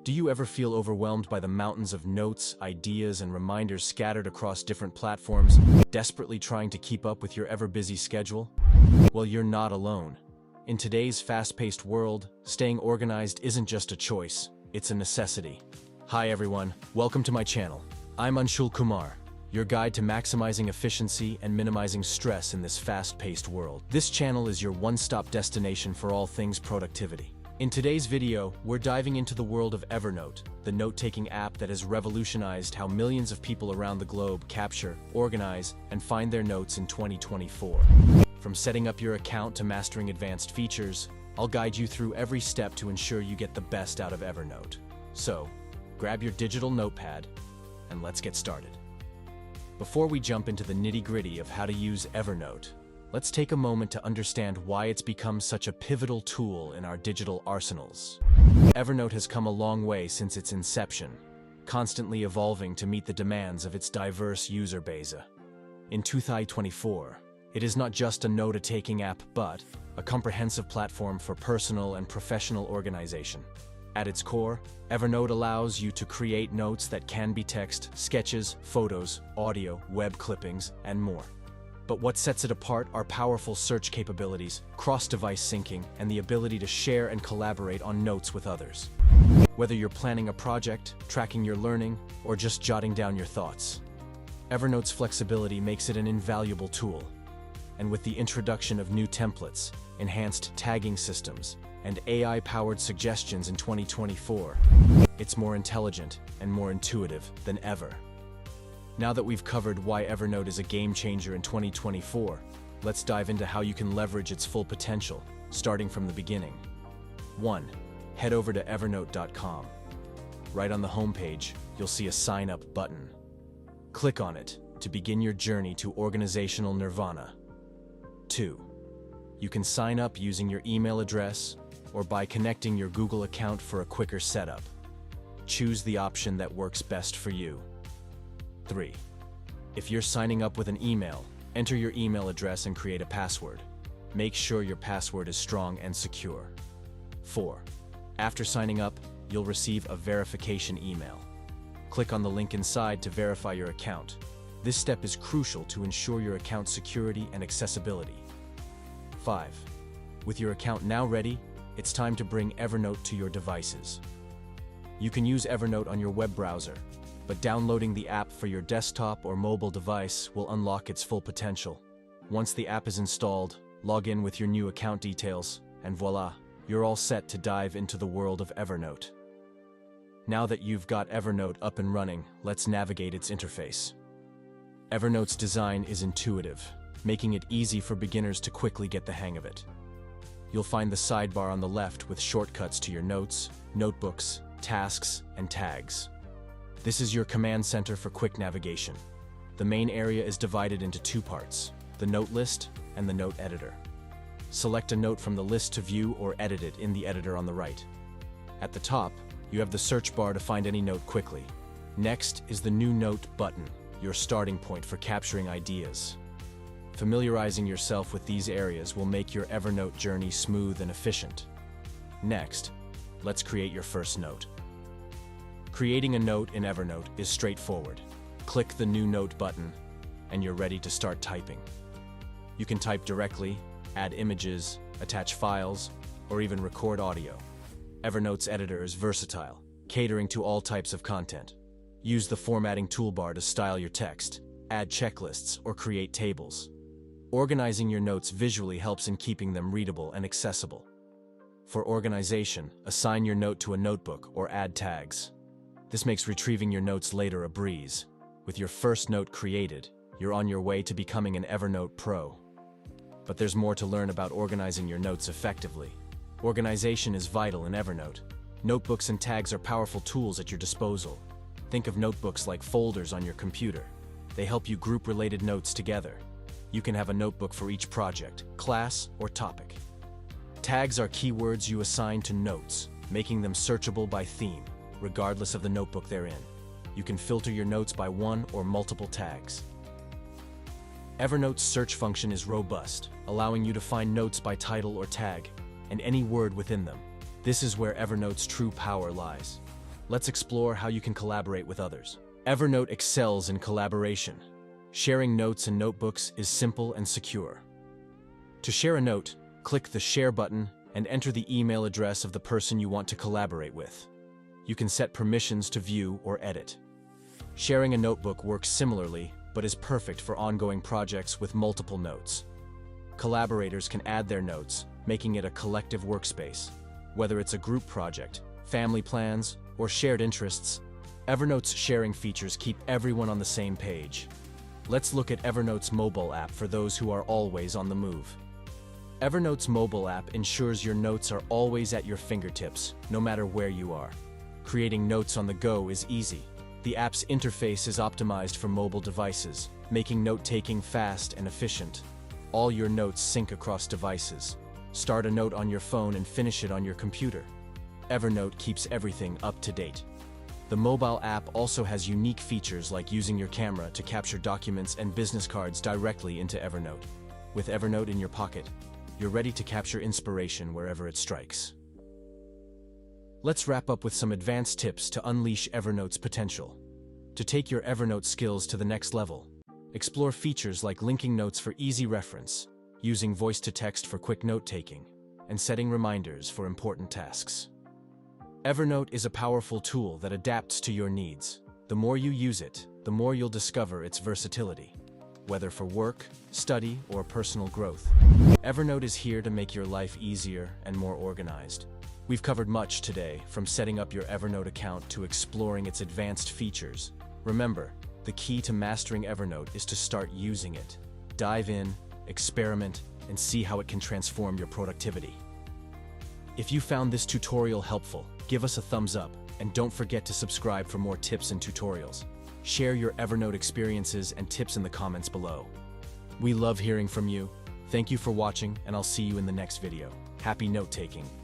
Do you ever feel overwhelmed by the mountains of notes, ideas, and reminders scattered across different platforms, desperately trying to keep up with your ever-busy schedule? Well, you're not alone. In today's fast-paced world, staying organized isn't just a choice, it's a necessity. Hi everyone, welcome to my channel. I'm Anshul Kummar, your guide to maximizing efficiency and minimizing stress in this fast-paced world. This channel is your one-stop destination for all things productivity. In today's video, we're diving into the world of Evernote, the note-taking app that has revolutionized how millions of people around the globe capture, organize, and find their notes in 2024. From setting up your account to mastering advanced features, I'll guide you through every step to ensure you get the best out of Evernote. So, grab your digital notepad, and let's get started. Before we jump into the nitty-gritty of how to use Evernote, let's take a moment to understand why it's become such a pivotal tool in our digital arsenals. Evernote has come a long way since its inception, constantly evolving to meet the demands of its diverse user base. In 2024, it is not just a note-taking app, but a comprehensive platform for personal and professional organization. At its core, Evernote allows you to create notes that can be text, sketches, photos, audio, web clippings, and more. But what sets it apart are powerful search capabilities, cross-device syncing, and the ability to share and collaborate on notes with others. Whether you're planning a project, tracking your learning, or just jotting down your thoughts, Evernote's flexibility makes it an invaluable tool. And with the introduction of new templates, enhanced tagging systems, and AI-powered suggestions in 2024, it's more intelligent and more intuitive than ever. Now that we've covered why Evernote is a game-changer in 2024, let's dive into how you can leverage its full potential, starting from the beginning. 1. Head over to evernote.com. Right on the homepage, you'll see a Sign Up button. Click on it to begin your journey to organizational nirvana. 2. You can sign up using your email address or by connecting your Google account for a quicker setup. Choose the option that works best for you. 3. If you're signing up with an email, enter your email address and create a password. Make sure your password is strong and secure. 4. After signing up, you'll receive a verification email. Click on the link inside to verify your account. This step is crucial to ensure your account's security and accessibility. 5. With your account now ready, it's time to bring Evernote to your devices. You can use Evernote on your web browser, but downloading the app for your desktop or mobile device will unlock its full potential. Once the app is installed, log in with your new account details, and voila, you're all set to dive into the world of Evernote. Now that you've got Evernote up and running, let's navigate its interface. Evernote's design is intuitive, making it easy for beginners to quickly get the hang of it. You'll find the sidebar on the left with shortcuts to your notes, notebooks, tasks, and tags. This is your command center for quick navigation. The main area is divided into two parts, the note list and the note editor. Select a note from the list to view or edit it in the editor on the right. At the top, you have the search bar to find any note quickly. Next is the New Note button, your starting point for capturing ideas. Familiarizing yourself with these areas will make your Evernote journey smooth and efficient. Next, let's create your first note. Creating a note in Evernote is straightforward. Click the New Note button, and you're ready to start typing. You can type directly, add images, attach files, or even record audio. Evernote's editor is versatile, catering to all types of content. Use the formatting toolbar to style your text, add checklists, or create tables. Organizing your notes visually helps in keeping them readable and accessible. For organization, assign your note to a notebook or add tags. This makes retrieving your notes later a breeze. With your first note created, you're on your way to becoming an Evernote pro. But there's more to learn about organizing your notes effectively. Organization is vital in Evernote. Notebooks and tags are powerful tools at your disposal. Think of notebooks like folders on your computer. They help you group related notes together. You can have a notebook for each project, class, or topic. Tags are keywords you assign to notes, making them searchable by theme, regardless of the notebook they're in. You can filter your notes by one or multiple tags. Evernote's search function is robust, allowing you to find notes by title or tag, and any word within them. This is where Evernote's true power lies. let's explore how you can collaborate with others. Evernote excels in collaboration. Sharing notes and notebooks is simple and secure. To share a note, click the Share button and enter the email address of the person you want to collaborate with. You can set permissions to view or edit. Sharing a notebook works similarly, but is perfect for ongoing projects with multiple notes. Collaborators can add their notes, making it a collective workspace. Whether it's a group project, family plans, or shared interests, Evernote's sharing features keep everyone on the same page. Let's look at Evernote's mobile app for those who are always on the move. Evernote's mobile app ensures your notes are always at your fingertips, no matter where you are. Creating notes on the go is easy. The app's interface is optimized for mobile devices, making note-taking fast and efficient. All your notes sync across devices. Start a note on your phone and finish it on your computer. Evernote keeps everything up to date. The mobile app also has unique features like using your camera to capture documents and business cards directly into Evernote. With Evernote in your pocket, you're ready to capture inspiration wherever it strikes. Let's wrap up with some advanced tips to unleash Evernote's potential. To take your Evernote skills to the next level, explore features like linking notes for easy reference, using voice-to-text for quick note-taking, and setting reminders for important tasks. Evernote is a powerful tool that adapts to your needs. The more you use it, the more you'll discover its versatility. Whether for work, study, or personal growth, Evernote is here to make your life easier and more organized. We've covered much today, from setting up your Evernote account to exploring its advanced features. Remember, the key to mastering Evernote is to start using it. Dive in, experiment, and see how it can transform your productivity. If you found this tutorial helpful, give us a thumbs up, and don't forget to subscribe for more tips and tutorials. Share your Evernote experiences and tips in the comments below. We love hearing from you. Thank you for watching, and I'll see you in the next video. Happy note-taking!